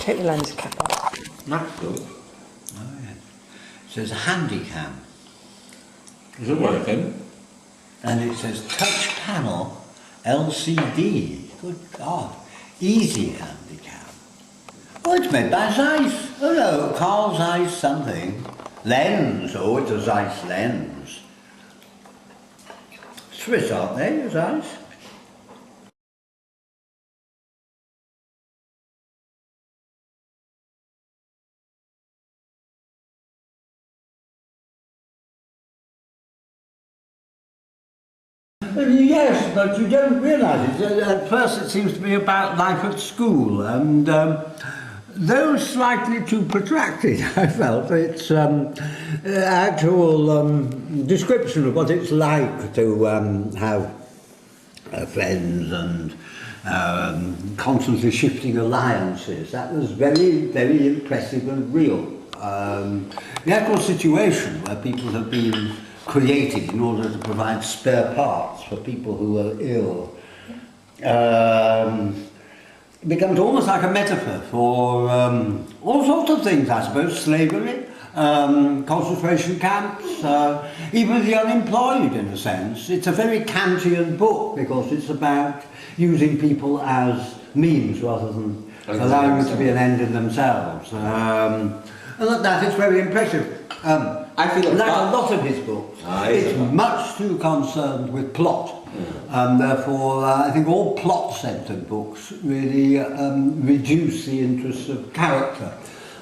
take your lens cap off. That's good. Oh, yeah. It says Handycam. Is it working? And it says touch panel LCD. Good God. Easy Handycam. Oh, it's made by Zeiss. Oh no, Carl Zeiss something. Lens. Oh, it's a Zeiss lens. Swiss, aren't they, Zeiss? Yes, but you don't realise it. At first it seems to be about life at school, and though slightly too protracted, I felt, its actual description of what it's like to have friends and constantly shifting alliances. That was very, very impressive and real. The actual situation where people have been created in order to provide spare parts for people who are ill. It becomes almost like a metaphor for all sorts of things, I suppose. Slavery, concentration camps, even the unemployed in a sense. It's a very Kantian book because it's about using people as means rather than allowing them to be an end in themselves. And that is very impressive. I feel like a lot of his books, it's much too concerned with plot, and therefore I think all plot-centred books really reduce the interests of character.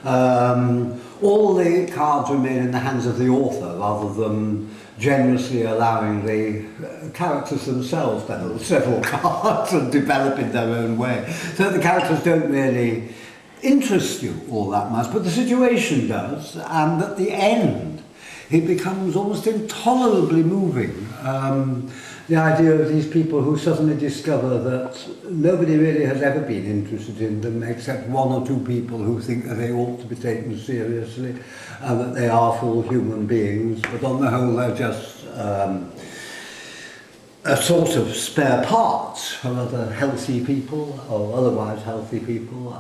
All the cards remain in the hands of the author rather than generously allowing the characters themselves to hold several cards and develop in their own way. So the characters don't really interest you all that much, but the situation does, and at the end it becomes almost intolerably moving. The idea of these people who suddenly discover that nobody really has ever been interested in them except one or two people who think that they ought to be taken seriously and that they are full human beings, but on the whole they're just a sort of spare parts for other healthy people or otherwise healthy people.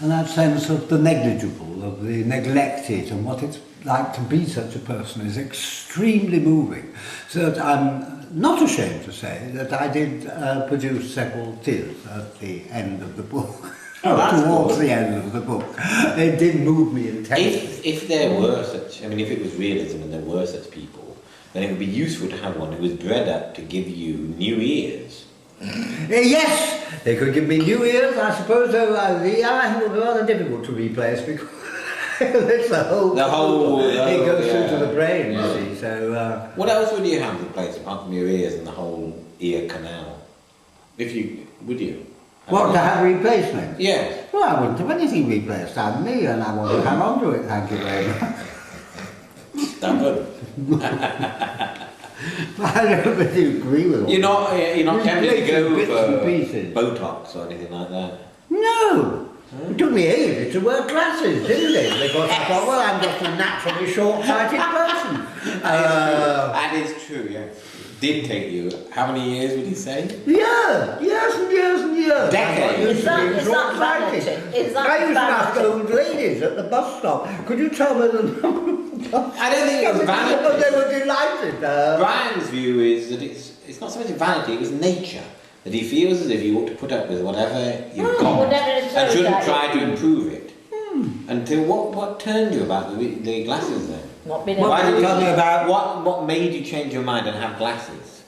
And that sense of the negligible, of the neglected, and what it's like to be such a person is extremely moving. So that I'm not ashamed to say that I did produce several tears at the end of the book. Towards the end of the book. It did move me intensely. If there were such, I mean, if it was realism and there were such people, then it would be useful to have one who was bred up to give you new ears. Yes, they could give me new ears, I suppose, though I think it would be rather difficult to replace because it's the whole it goes through to the brain, you see. So, what else would you have replaced apart from your ears and the whole ear canal? Would you? What, to have replacement? Yes. Well, I wouldn't have anything replaced on me, and I want to hang on to it, thank you very much. That's good. I don't really agree with all You're not tempted to go for pieces. Botox or anything like that? No. It took me ages to wear glasses, didn't it? Because I thought, well, I'm just a naturally short-sighted person. That is true, yes. Did take you, how many years would you say? Yeah, years and years and years. Decades. Is that vanity? I used to ask old ladies at the bus stop, could you tell me the number? I don't think it was vanity. They were delighted. Brian's view is that it's not so much vanity, it was nature. That he feels as if you ought to put up with whatever you've got and shouldn't try to improve it. Until what turned you about the glasses then? Not being Why did you tell me about what made you change your mind and have glasses?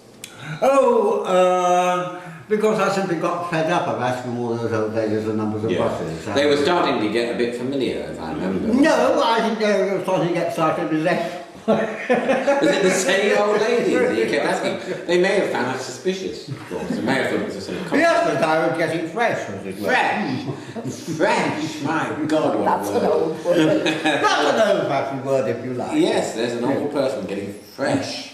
Because I simply got fed up of asking all those old ladies the numbers of buses. They were starting to get a bit familiar, if I remember. No, I think they were starting to get slightly resentful. Was it the same old ladies that you kept asking? They may have found that suspicious, of course. They may have thought it was a sort of yes, but I was getting fresh, as it were. Fresh! My God, what That's a word. an old word. That's an old-fashioned word, if you like. Yes, there's an old person getting fresh.